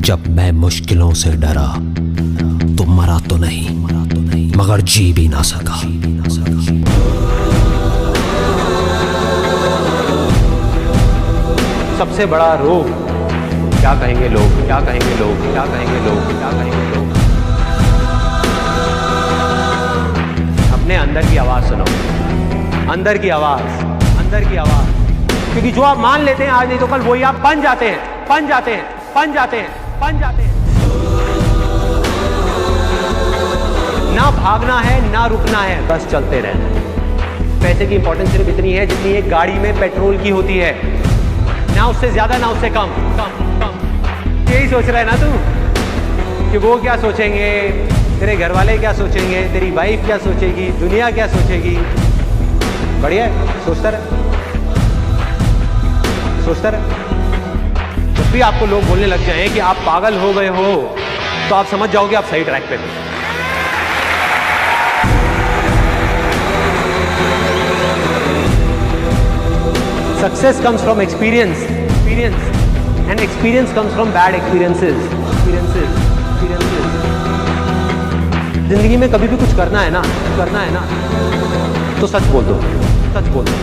जब मैं मुश्किलों से डरा तो मरा तो नहीं मगर जी भी ना सका। सबसे बड़ा रोग क्या कहेंगे लोग, क्या कहेंगे लोग, क्या कहेंगे लोग, क्या कहेंगे लोग। अपने अंदर की आवाज सुनो, अंदर की आवाज, अंदर की आवाज। क्योंकि जो आप मान लेते हैं आज नहीं तो कल वही आप बन जाते हैं, बन जाते हैं, बन जाते हैं, बन जाते हैं। ना भागना है ना रुकना है, बस चलते रहना है। पैसे की इंपॉर्टेंस सिर्फ इतनी है जितनी एक गाड़ी में पेट्रोल की होती है, ना उससे ज्यादा ना उससे कम कम कम। यही सोच रहा है ना तू कि वो क्या सोचेंगे, तेरे घर वाले क्या सोचेंगे, तेरी वाइफ क्या सोचेगी, दुनिया क्या सोचेगी। बढ़िया है, सोचता रहे, सोचता रहे। जब भी आपको लोग बोलने लग जाएं कि आप पागल हो गए हो तो आप समझ जाओगे आप सही ट्रैक पे हो। Success comes from experience, and experience comes from bad experiences. जिंदगी में कभी भी कुछ करना है ना, तो सच बोल दो, सच बोल दो।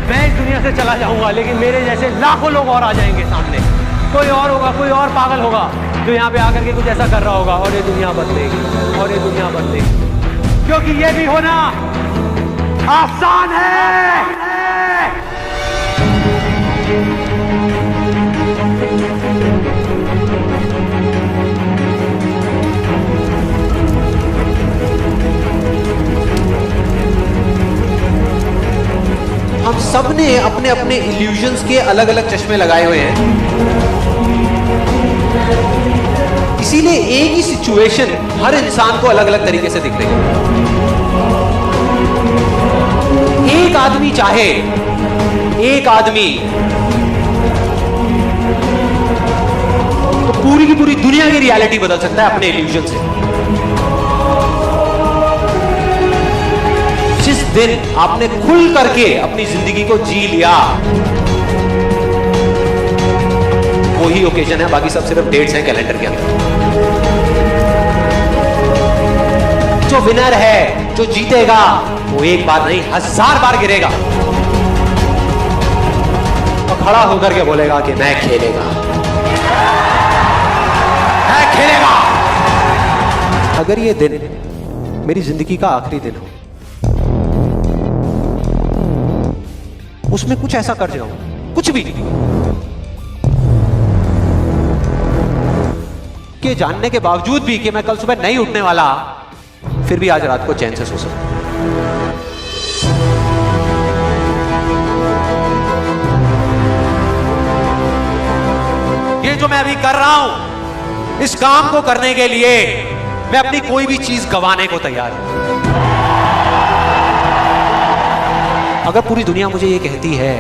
मैं इस दुनिया से चला जाऊंगा लेकिन मेरे जैसे लाखों लोग और आ जाएंगे सामने। कोई और होगा, कोई और पागल होगा जो यहाँ पे आकर के कुछ ऐसा कर रहा होगा और ये दुनिया बदलेगी, और ये दुनिया बदलेगी। क्योंकि ये भी होना आसान है। हम सब ने अपने अपने इल्यूजन्स के अलग अलग चश्मे लगाए हुए हैं, इसीलिए एक ही सिचुएशन हर इंसान को अलग अलग तरीके से दिख रही है। एक आदमी चाहे, एक आदमी तो पूरी की पूरी दुनिया की रियलिटी बदल सकता है अपने इल्यूजन से। जिस दिन आपने खुल करके अपनी जिंदगी को जी लिया वही ओकेजन है, बाकी सब सिर्फ डेट्स हैं कैलेंडर के अंदर। जो विनर है, जो जीतेगा, वो एक बार नहीं 1000 बार गिरेगा और खड़ा होकर के बोलेगा कि मैं खेलेगा, मैं खेलेगा। अगर ये दिन मेरी जिंदगी का आखिरी दिन हो, उसमें कुछ ऐसा कर जाऊं, कुछ भी, कि जानने के बावजूद भी कि मैं कल सुबह नहीं उठने वाला, फिर भी आज रात को चैन से सो सकूं। ये जो मैं अभी कर रहा हूं, इस काम को करने के लिए मैं अपनी कोई भी चीज गंवाने को तैयार हूं। अगर पूरी दुनिया मुझे ये कहती है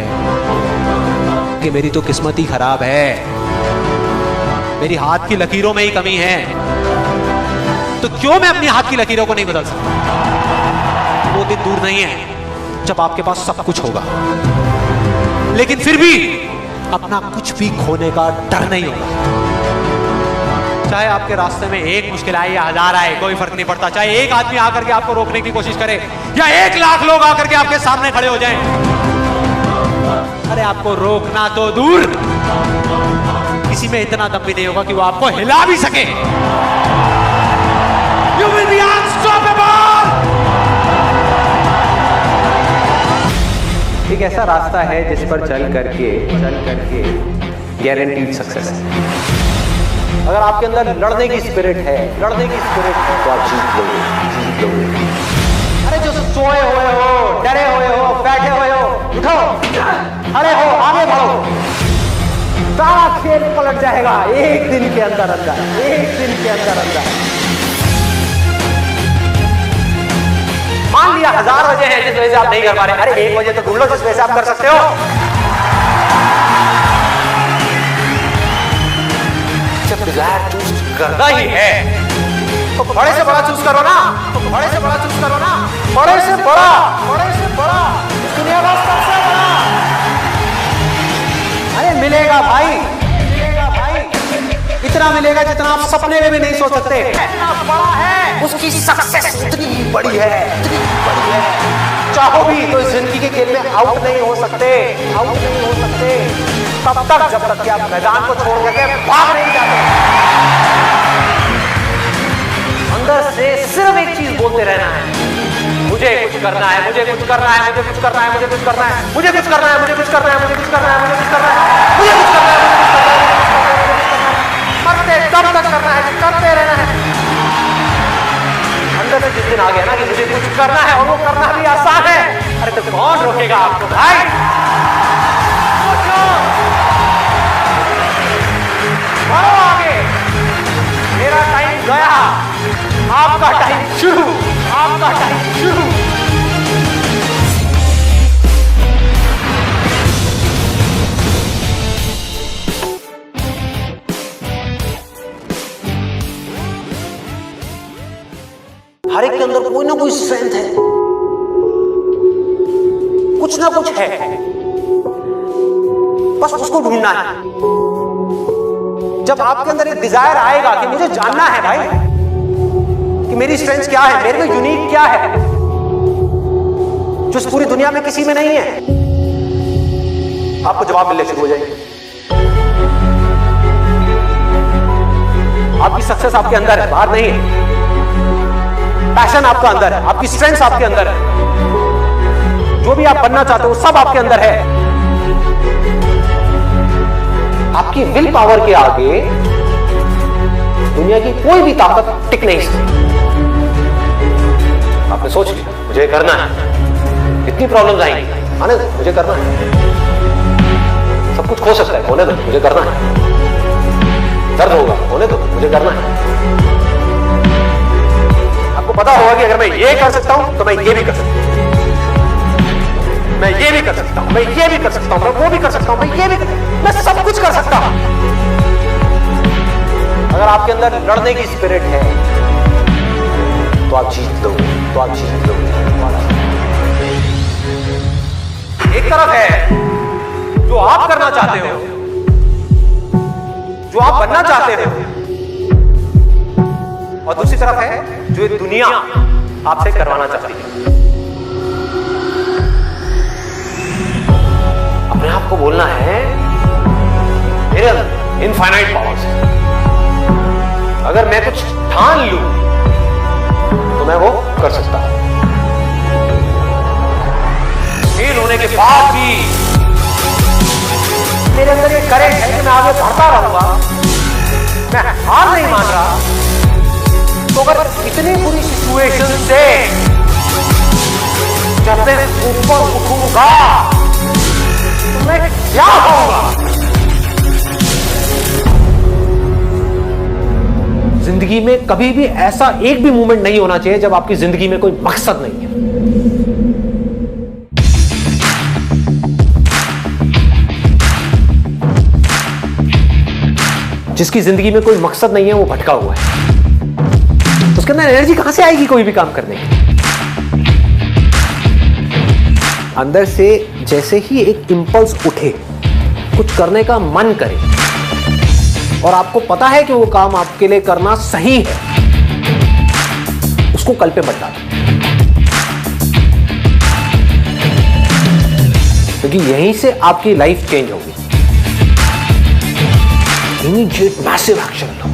कि मेरी तो किस्मत ही खराब है, मेरी हाथ की लकीरों में ही कमी है, तो क्यों मैं अपनी हाथ की लकीरों को नहीं बदल सकता। वो दिन दूर नहीं है जब आपके पास सब कुछ होगा, लेकिन फिर भी अपना कुछ भी खोने का डर नहीं होगा। चाहे आपके रास्ते में एक मुश्किल आए या 1000 आए, कोई फर्क नहीं पड़ता। चाहे एक आदमी आकर के आपको रोकने की कोशिश करे या 1 लाख लोग आकर के आपके सामने खड़े हो जाएं, अरे आपको रोकना तो दूर, किसी में इतना दम भी नहीं होगा कि वो आपको हिला भी सके। You will be unstoppable! एक ऐसा रास्ता है जिस पर चल करके गारंटीड सक्सेस है। अगर आपके अंदर लड़ने की स्पिरिट है, तो आप जीत लोगे। अरे जो सोए हुए हो, डरे हुए हो, बैठे हुए हो, उठो, खड़े हो, आगे बढ़ो। सारा खेल पलट जाएगा एक दिन के अंदर, एक दिन के अंदर। मान लिया 1000 वजह है जिस वजह से आप नहीं कर पा रहे, अरे 1 वजह तो ढूंढ लो जिस वजह से आप कर सकते हो। जब डिजायर चूज करना ही है तो बड़े से बड़ा चूज करो ना, बड़े से बड़ा चूज करो ना, बड़े से बड़ा, इस दुनिया का सबसे बड़ा। अरे मिलेगा भाई, इतना मिलेगा जितना आप सपने में भी नहीं सोच सकते। इतना बड़ा है, उसकी सक्सेस इतनी बड़ी है, इतनी बड़ी है। चाहो भी तो इस जिंदगी के खेल में आउट नहीं हो सकते, आउट नहीं हो सकते तब तक जब तक कि आप मैदान को छोड़ करके भाग नहीं जाते। अंदर से सिर्फ एक चीज बोलते रहना है, मुझे कुछ करना है, मुझे कुछ करना है, मुझे कुछ करना है, मुझे कुछ करना है, मुझे कुछ करना है, मुझे कुछ करना है, मुझे कुछ करना है, मुझे कुछ करना है, मुझे कुछ करना है, मरते दम तक करना है, करते रहना है। अंदर से जिस दिन आ गया ना कि मुझे कुछ करना है और वो करना भी आसान है, अरे तो कौन रोकेगा आपको भाई? बढ़ो आगे, मेरा टाइम गया, आपका टाइम शुरू, आपका टाइम शुरू। हर एक के अंदर कोई ना कोई स्ट्रेंथ है, कुछ ना कुछ है, बस उसको ढूंढना है। जब आपके अंदर एक डिजायर आएगा कि मुझे जानना है भाई कि मेरी स्ट्रेंथ क्या है, मेरे में यूनिक क्या है जो इस पूरी दुनिया में किसी में नहीं है, आपको जवाब मिलने शुरू हो जाएंगे। आपकी सक्सेस आपके अंदर है, बाहर नहीं है। पैशन आपका अंदर है, आपकी स्ट्रेंथ आपके अंदर है, जो भी आप बनना चाहते हो सब आपके अंदर है। आपकी विल पावर के आगे दुनिया की कोई भी ताकत टिक नहीं सकती। आपने सोच लिया मुझे करना है, इतनी प्रॉब्लम्स आएंगी, आने दो, मुझे करना है। सब कुछ खो सकता है, होने दो, मुझे करना है। दर्द होगा, होने दो, मुझे करना है। आपको पता होगा कि अगर मैं ये कर सकता हूं तो मैं ये भी कर सकता हूं, मैं ये भी कर सकता हूं, मैं ये भी कर सकता हूं, मैं वो भी कर सकता हूं, मैं ये भी मैं सब कुछ कर सकता हूं। अगर आपके अंदर लड़ने की स्पिरिट है तो आप जीत लोगे, तो आप जीत लोगे। एक तरफ है जो आप करना चाहते हो, जो आप बनना चाहते हो, और दूसरी तरफ है जो ये दुनिया आपसे करवाना चाहती है। अपने आप को बोलना है मेरे अंदर इनफाइनाइट पावर्स है, अगर मैं कुछ ठान लूं तो मैं वो कर सकता हूं। फेल होने के बाद भी मेरे अंदर ये करेंट है कि मैं आगे बढ़ता रहूंगा, मैं हार नहीं मान रहा। तो अगर इतनी बुरी सिचुएशन से जब मैं ऊपर उठूंगा तो मैं क्या होगा? जिंदगी में कभी भी ऐसा एक भी मोमेंट नहीं होना चाहिए जब आपकी जिंदगी में कोई मकसद नहीं है। जिसकी जिंदगी में कोई मकसद नहीं है वो भटका हुआ है, उसके अंदर एनर्जी कहां से आएगी कोई भी काम करने की? अंदर से जैसे ही एक इंपल्स उठे, कुछ करने का मन करे और आपको पता है कि वो काम आपके लिए करना सही है, उसको कल पे मत डालो, क्योंकि यहीं से आपकी लाइफ चेंज होगी। इमीडिएट मैसिव एक्शन लो।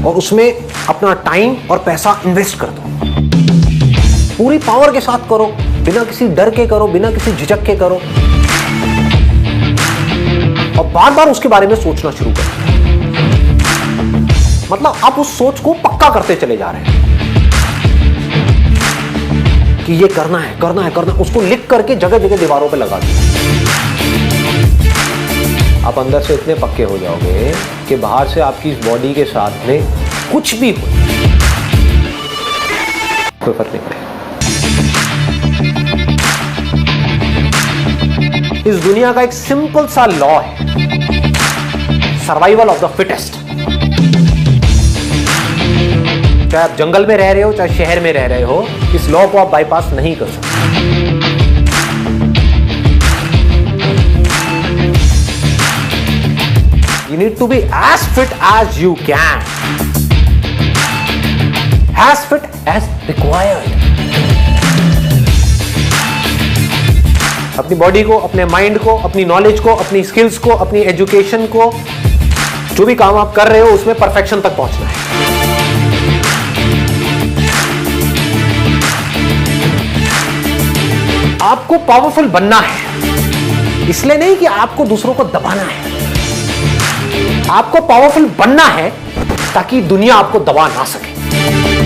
और उसमें अपना टाइम और पैसा इन्वेस्ट कर दो, पूरी पावर के साथ करो, बिना किसी डर के करो, बिना किसी झिझक के करो, और बार बार उसके बारे में सोचना शुरू करो। मतलब आप उस सोच को पक्का करते चले जा रहे हैं कि ये करना है, करना है, करना है। उसको लिख करके जगह जगह दीवारों पे लगा दो। आप अंदर से इतने पक्के हो जाओगे कि बाहर से आपकी इस बॉडी के साथ में कुछ भी हो, कोई फर्क नहीं पड़ेगा। इस दुनिया का एक सिंपल सा लॉ है, सर्वाइवल ऑफ द फिटेस्ट। चाहे आप जंगल में रह रहे हो, चाहे शहर में रह रहे हो, इस लॉ को आप बाईपास नहीं कर सकते। need to be as fit as you can, as fit as required. अपनी बॉडी को, अपने माइंड को, अपनी नॉलेज को, अपनी स्किल्स को, अपनी एजुकेशन को, जो भी काम आप कर रहे हो उसमें परफेक्शन तक पहुंचना है. आपको पावरफुल बनना है, इसलिए नहीं कि आपको दूसरों को दबाना है. आपको पावरफुल बनना है ताकि दुनिया आपको दबा ना सके.